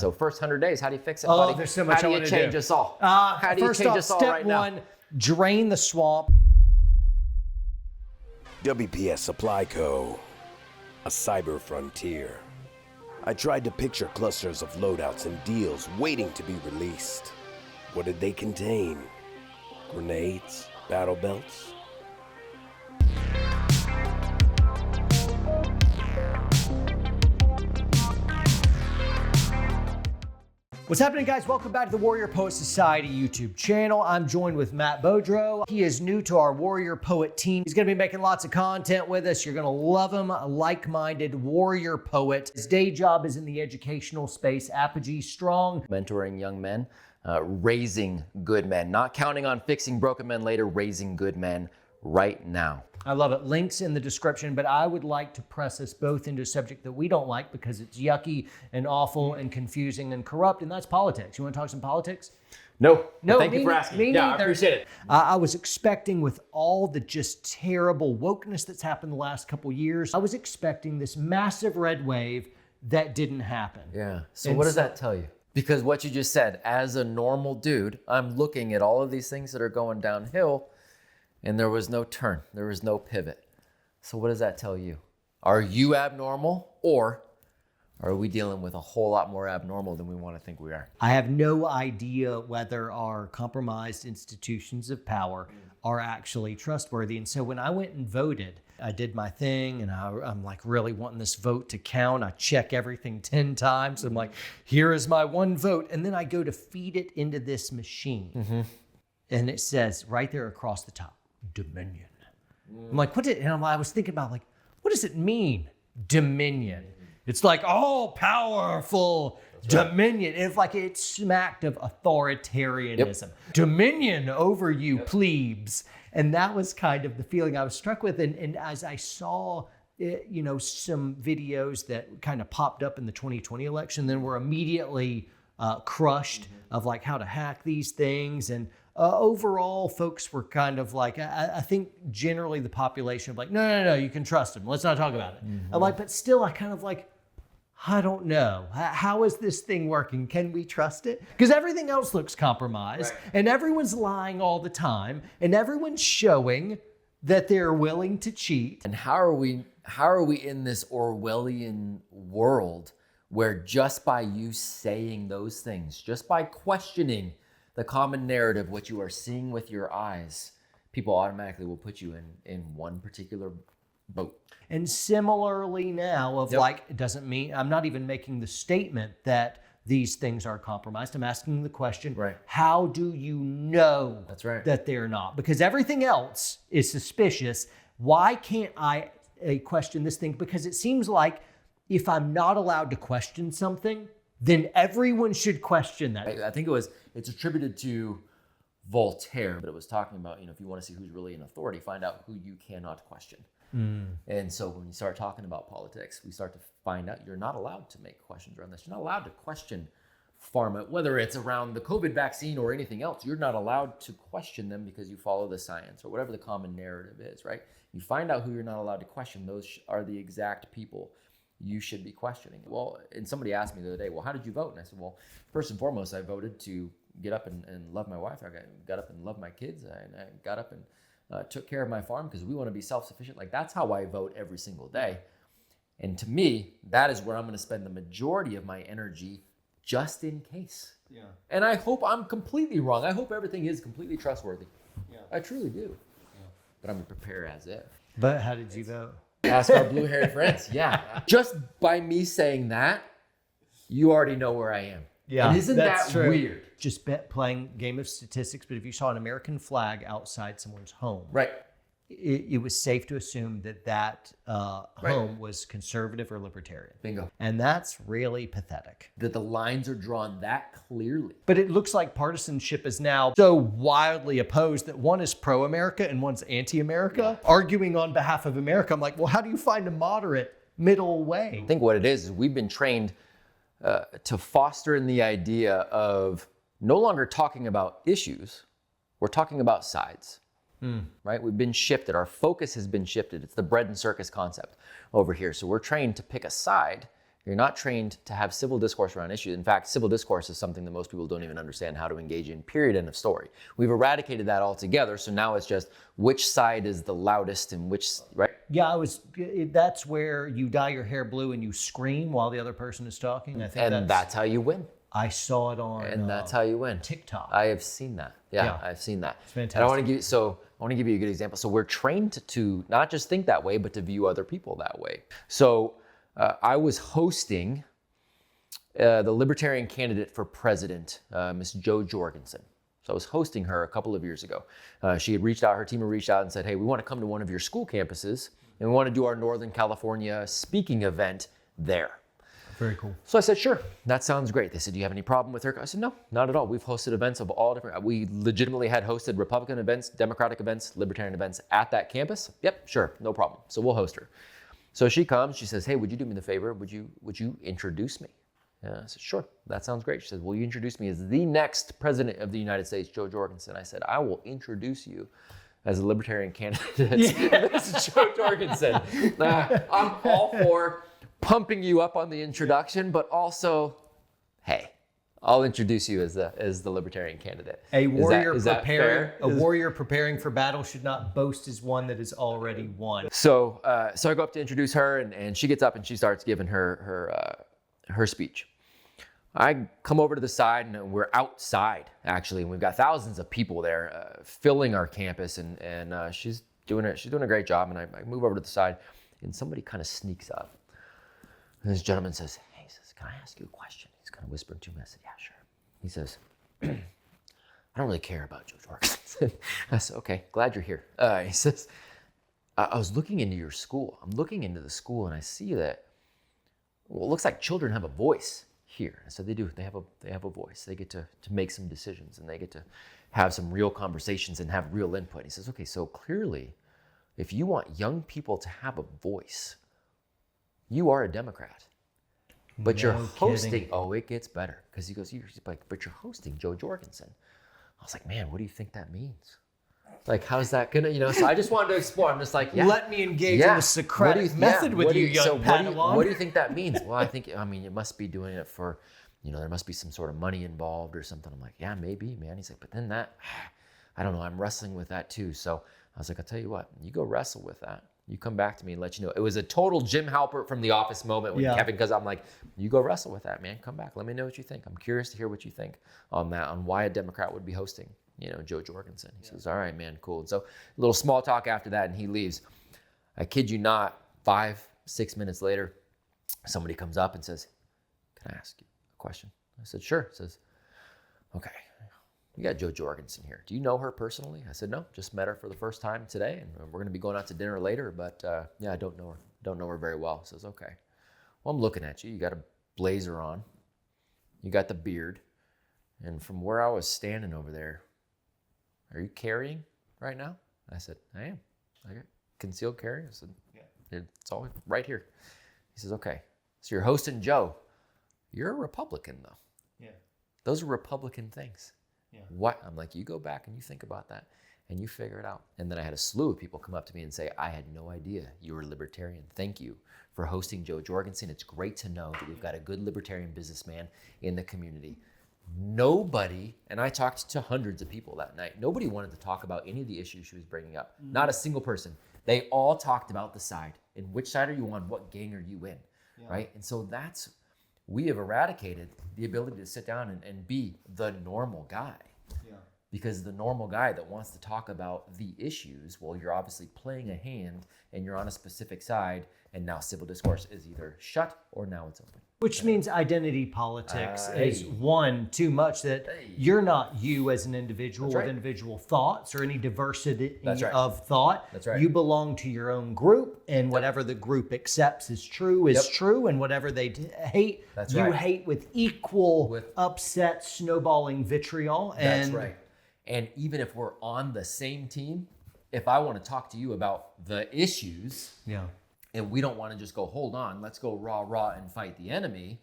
So first 100 days, how do you fix it, Oh, buddy? there's so much How I do want you to change do. us all? How do you First change off, us all step right now? one, drain the swamp. WPS Supply Co. A cyber frontier. I tried to picture clusters of loadouts and deals waiting to be released. What did they contain? Grenades? Battle belts? What's happening, guys? Welcome back to the Warrior Poet Society YouTube channel. I'm joined with Matt Beaudreau. He is new to our Warrior Poet team. He's going to be making lots of content with us. You're going to love him. A like-minded warrior poet. His day job is in the educational space. Apogee Strong. Mentoring young men, raising good men, not counting on fixing broken men later, raising good men right now. I love it. Links in the description, but I would like to press us both into a subject that we don't like because it's yucky and awful and confusing and corrupt, and that's politics. You want to talk some politics? No, No, thank you for asking. Me Yeah, I neither. appreciate it. I was expecting, with all the just terrible wokeness that's happened the last couple years, I was expecting this massive red wave that didn't happen. Yeah, so And what does that tell you? Because what you just said, as a normal dude, I'm looking at all of these things that are going downhill, and there was no turn, there was no pivot. So what does that tell you? Are you abnormal, or are we dealing with a whole lot more abnormal than we want to think we are? I have no idea whether our compromised institutions of power are actually trustworthy. And so when I went and voted, I did my thing, and I'm like really wanting this vote to count. I check everything 10 times. I'm like, here is my one vote. And then I go to feed it into this machine. And it says right there across the top, Dominion. I'm like, I was thinking about, like, what does it mean, Dominion? It's like, all powerful Dominion. It's like it smacked of authoritarianism. Dominion over you, plebes. And that was kind of the feeling I was struck with. And as I saw, some videos that kind of popped up in the 2020 election, then were immediately crushed of like how to hack these things. And overall, folks were kind of like, I think generally the population of like, no, you can trust him. Let's not talk about it. I'm like, but still, I kind of like, I don't know. How is this thing working? Can we trust it? Because everything else looks compromised, and everyone's lying all the time, and everyone's showing that they're willing to cheat. And how are we in this Orwellian world where just by you saying those things, just by questioning the common narrative, what you are seeing with your eyes, people automatically will put you in one particular boat. And similarly now of like, it doesn't mean, I'm not even making the statement that these things are compromised. I'm asking the question, how do you know that they're not? Because everything else is suspicious. Why can't I question this thing? Because it seems like if I'm not allowed to question something, then everyone should question that. I think it's attributed to Voltaire, but it was talking about, if you want to see who's really in authority, find out who you cannot question. And so when you start talking about politics, we start to find out you're not allowed to make questions around this. You're not allowed to question pharma, whether it's around the COVID vaccine or anything else. You're not allowed to question them because you follow the science or whatever the common narrative is, right? You find out who you're not allowed to question. Those are the exact people you should be questioning. Well, and somebody asked me the other day, well, how did you vote? And I said, well, first and foremost, I voted to get up and love my wife. I got up and loved my kids. I got up and took care of my farm because we want to be self-sufficient. Like, that's how I vote every single day. And to me, that is where I'm going to spend the majority of my energy, just in case. Yeah. And I hope I'm completely wrong. I hope everything is completely trustworthy. Yeah. I truly do. Yeah. But I'm going to prepare as if. But how did you vote? Ask our blue-haired friends. Yeah. Just by me saying that, you already know where I am. Yeah, and isn't that true? Weird? Just playing game of statistics, but if you saw an American flag outside someone's home, it was safe to assume that home was conservative or libertarian. Bingo. And that's really pathetic. That the lines are drawn that clearly. But it looks like partisanship is now so wildly opposed that one is pro-America and one's anti-America, arguing on behalf of America. I'm like, well, how do you find a moderate middle way? I think what it is we've been trained to foster in the idea of no longer talking about issues, we're talking about sides, right? We've been shifted. Our focus has been shifted. It's the bread and circus concept over here. So we're trained to pick a side You're not trained to have civil discourse around issues. In fact, civil discourse is something that most people don't even understand how to engage in, period, end of story. We've eradicated that altogether, so now it's just which side is the loudest and which, right? Yeah, that's where you dye your hair blue and you scream while the other person is talking. I think that's how you win. I saw it on And that's how you win. TikTok. I have seen that. Yeah, I've seen that. It's fantastic. And I want to give you a good example. So we're trained to not just think that way, but to view other people that way. So I was hosting the Libertarian candidate for president, Miss Jo Jorgensen. So I was hosting her a couple of years ago. Her team had reached out and said, hey, we want to come to one of your school campuses and we want to do our Northern California speaking event there. Very cool. So I said, sure, that sounds great. They said, do you have any problem with her? I said, no, not at all. We've hosted events of all different, we legitimately had hosted Republican events, Democratic events, Libertarian events at that campus. Yep, sure, no problem. So we'll host her. So she comes, she says, hey, would you do me the favor? Would you introduce me? And I said, sure, that sounds great. She says, will you introduce me as the next president of the United States, Jo Jorgensen? I said, I will introduce you as a Libertarian candidate. Yeah. This is Jo Jorgensen. I'm all for pumping you up on the introduction, but also, hey, I'll introduce you as the Libertarian candidate. A warrior preparing for battle should not boast as one that is already won. So I go up to introduce her, and she gets up and she starts giving her speech. I come over to the side, and we're outside actually, and we've got thousands of people there filling our campus, and she's doing a great job. And I move over to the side, and somebody kind of sneaks up. And this gentleman says, hey, can I ask you a question? He's kind of whispering to me. I said, yeah, sure. He says, I don't really care about Jo Jorgensen. I said, okay, glad you're here. He says, I was looking into your school. I'm looking into the school and I see that, well, it looks like children have a voice here. I said, they do. They have a voice. They get to make some decisions and they get to have some real conversations and have real input. He says, okay, so clearly, if you want young people to have a voice, you are a Democrat, but you're hosting. Kidding. Oh, it gets better because he goes, but you're hosting Jo Jorgensen. I was like, man, what do you think that means? Like, how's that gonna, So I just wanted to explore. I'm just like, yeah. Let me engage in the Socratic method with you, young Padawan. What do you think that means? Well, it must be doing it for, there must be some sort of money involved or something. I'm like, yeah, maybe, man. He's like, but then that, I don't know. I'm wrestling with that too. So I was like, I'll tell you what, you go wrestle with that. You come back to me and let you know. It was a total Jim Halpert from The Office moment when Kevin, because I'm like, you go wrestle with that, man. Come back. Let me know what you think. I'm curious to hear what you think on that, on why a Democrat would be hosting, Jo Jorgensen. He says, all right, man, cool. And so a little small talk after that, and he leaves. I kid you not, 5-6 minutes later, somebody comes up and says, can I ask you a question? I said, sure. He says, okay. We got Jo Jorgensen here. Do you know her personally? I said, no, just met her for the first time today, and we're going to be going out to dinner later, but I don't know her. Don't know her very well. He says, okay. Well, I'm looking at you. You got a blazer on. You got the beard. And from where I was standing over there, are you carrying right now? I said, I am. I got concealed carry. I said, yeah. It's all right here. He says, okay. So you're hosting Jo. You're a Republican, though. Yeah. Those are Republican things. Yeah. What? I'm like, you go back and you think about that and you figure it out. And then I had a slew of people come up to me and say, I had no idea you were a libertarian. Thank you for hosting Jo Jorgensen. It's great to know that we've got a good libertarian businessman in the community. Nobody, and I talked to hundreds of people that night, nobody wanted to talk about any of the issues she was bringing up. Mm-hmm. Not a single person. They all talked about the side. And which side are you on? What gang are you in? Yeah. Right? And so we have eradicated the ability to sit down and be the normal guy. Yeah. Because the normal guy that wants to talk about the issues, well, you're obviously playing a hand and you're on a specific side, and now civil discourse is either shut or now it's open. Which means identity politics is one too much, that you're not you as an individual with individual thoughts or any diversity of thought. That's right. You belong to your own group, and whatever the group accepts is true is true, and whatever they hate, hate with equal upset, snowballing vitriol. That's right. And even if we're on the same team, if I want to talk to you about the issues, and we don't want to just go, hold on, let's go rah and fight the enemy,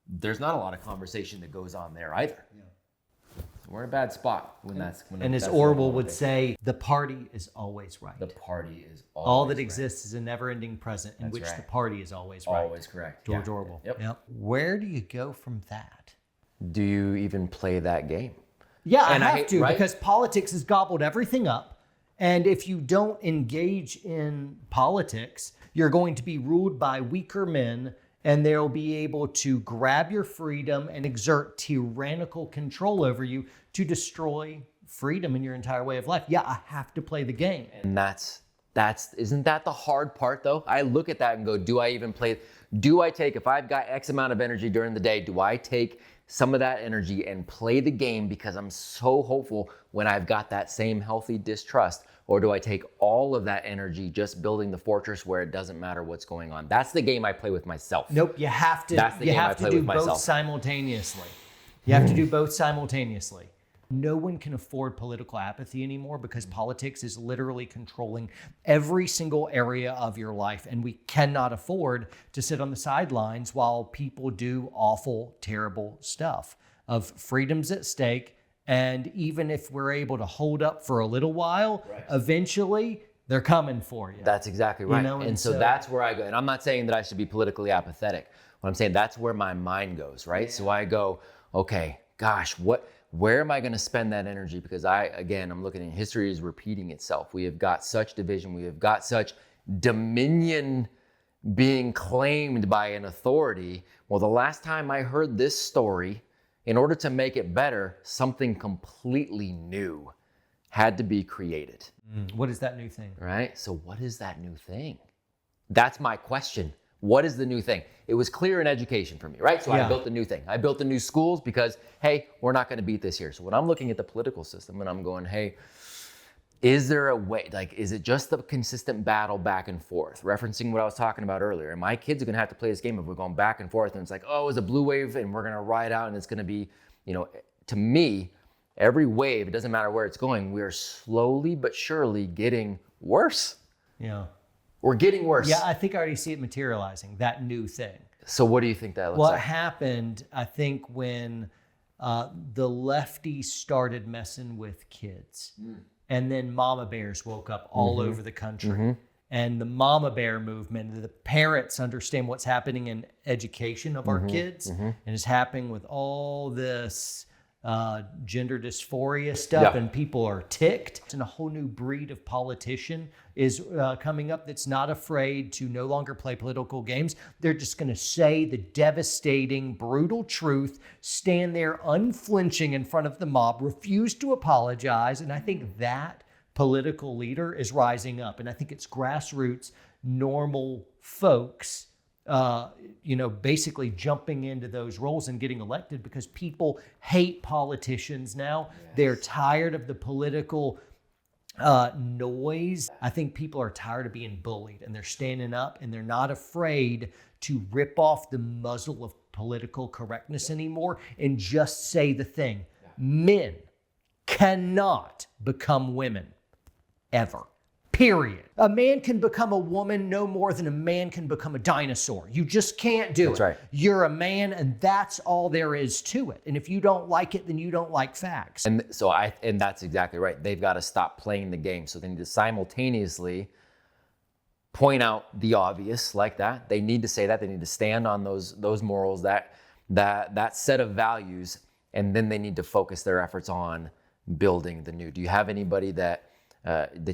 there's not a lot of conversation that goes on there either. Yeah. we're in a bad spot when that's when. And as that's the Orwell would motivation. say, the party is always right. The party is always All that right. exists is a never-ending present in That's which right. the party is always right. Always correct. George Yeah. Orwell. Yep. Where do you go from that? Do you even play that game? Yeah, And I I have hate- to, right? because politics has gobbled everything up. And if you don't engage in politics, you're going to be ruled by weaker men, and they'll be able to grab your freedom and exert tyrannical control over you to destroy freedom in your entire way of life. Yeah, I have to play the game. And that's isn't that the hard part though? I look at that and go, do I even play? Do I take, if I've got X amount of energy during the day, do I take some of that energy and play the game because I'm so hopeful when I've got that same healthy distrust? Or do I take all of that energy just building the fortress where it doesn't matter what's going on? That's the game I play with myself. Nope, you have to. That's the you game I have to play do with both myself. simultaneously. You have to do both simultaneously. No one can afford political apathy anymore because politics is literally controlling every single area of your life, and we cannot afford to sit on the sidelines while people do awful, terrible stuff. Of freedoms at stake, and even if we're able to hold up for a little while, eventually they're coming for you. That's exactly right. know, and and so so- that's where I go. And I'm not saying that I should be politically apathetic. What I'm saying, that's where my mind goes, right? So I go, okay, gosh, where am I going to spend that energy? Because I'm looking at history is repeating itself. We have got such division. We have got such dominion being claimed by an authority. Well, the last time I heard this story, in order to make it better, something completely new had to be created. What is that new thing? Right? So what is that new thing? That's my question. What is the new thing? It was clear in education for me, right? So Yeah. I built a new thing. I built the new schools because, hey, we're not going to beat this here. So when I'm looking at the political system and I'm going, hey, is there a way, like, is it just the consistent battle back and forth? Referencing what I was talking about earlier. And my kids are going to have to play this game if we're going back and forth. And it's like, oh, it's a blue wave and we're going to ride out and it's going to be, to me, every wave, it doesn't matter where it's going, we are slowly but surely getting worse. Yeah. We're getting worse. Yeah, I think I already see it materializing, that new thing. So what do you think that looks What like? happened, I think, when the lefties started messing with kids, and then mama bears woke up all over the country. And the mama bear movement, the parents understand what's happening in education of our kids, and it's happening with all this gender dysphoria stuff, Yeah. and people are ticked. And a whole new breed of politician is coming up that's not afraid to no longer play political games. They're just going to say the devastating, brutal truth, stand there unflinching in front of the mob, refuse to apologize. And I think that political leader is rising up. And I think it's grassroots, normal folks basically jumping into those roles and getting elected because people hate politicians now. Yes. They're tired of the political noise. I think people are tired of being bullied, and they're standing up, and they're not afraid to rip off the muzzle of political correctness anymore and just say the thing. Yeah. Men cannot become women, ever. Period. A man can become a woman no more than a man can become a dinosaur. You just can't do it. That's right. You're a man, and that's all there is to it. And if you don't like it, then you don't like facts. And that's exactly right. They've got to stop playing the game. So they need to simultaneously point out the obvious like that. They need to say that. They need to stand on those morals, that set of values, and then they need to focus their efforts on building the new. Do you have anybody that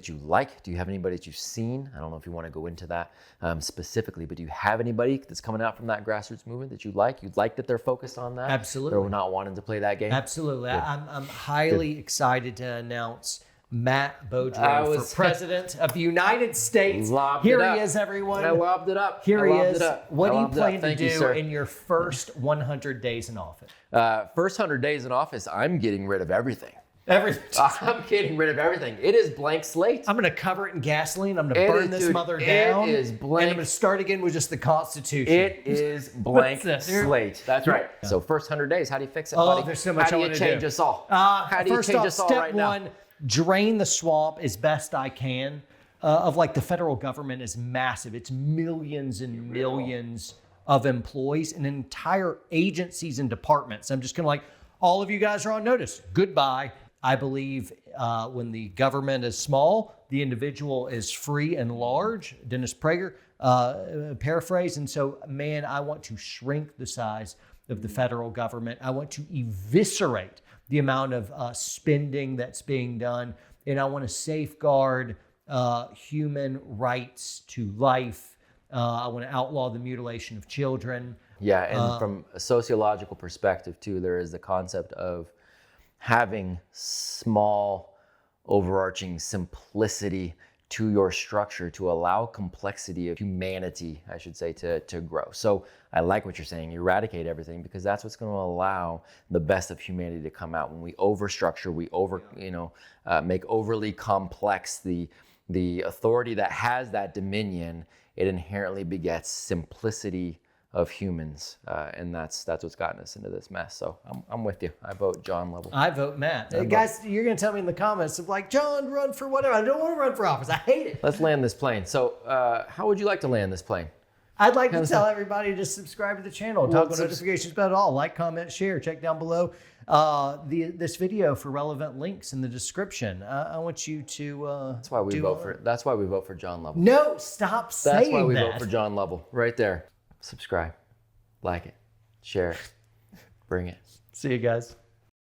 you like? Do you have anybody that you've seen? I don't know if you want to go into that specifically, but do you have anybody that's coming out from that grassroots movement that you like? You'd like that they're focused on that? Absolutely. They're not wanting to play that game? Absolutely. I'm highly excited to announce Matt Beaudreau for President of the United States. Here he is, everyone. I lobbed it up. Here he is. What do you plan to Thank do you, sir. in your first 100 days in office? First 100 days in office, I'm getting rid of everything. Everything. I'm getting rid of everything. It is blank slate. I'm going to cover it in gasoline. I'm going to burn this mother down. It is blank. And I'm going to start again with just the Constitution. It is blank slate. That's right. Yeah. So first 100 days, how do you fix it, Oh, buddy? there's so much I want to do. How do you change us all? How do you First change off, us all step right one, now? drain the swamp as best I can. The federal government is massive. It's millions and millions of employees and entire agencies and departments. I'm just going to all of you guys are on notice. Goodbye. I believe when the government is small, the individual is free and large. Dennis Prager, paraphrase. And so, man, I want to shrink the size of the federal government. I want to eviscerate the amount of spending that's being done. And I want to safeguard human rights to life. I want to outlaw the mutilation of children. Yeah, and from a sociological perspective too, there is the concept of having small, overarching simplicity to your structure to allow complexity of humanity, I should say, to grow. So I like what you're saying, eradicate everything, because that's what's going to allow the best of humanity to come out. When we overstructure, we make overly complex the authority that has that dominion, it inherently begets simplicity of humans, and that's what's gotten us into this mess. So I'm with you. I vote John Lovell. I vote Matt. Hey, guys, you're going to tell me in the comments of like, John, run for whatever. I don't want to run for office. I hate it. Let's land this plane. So how would you like to land this plane? I'd like to tell everybody to subscribe to the channel. Toggle notifications about it all. Like, comment, share. Check down below this video for relevant links in the description. I want you to. That's why we vote for. That's why we vote for John Lovell. No, stop saying that. That's why we vote for John Lovell. Right there. Subscribe, like it, share it, bring it. See you guys.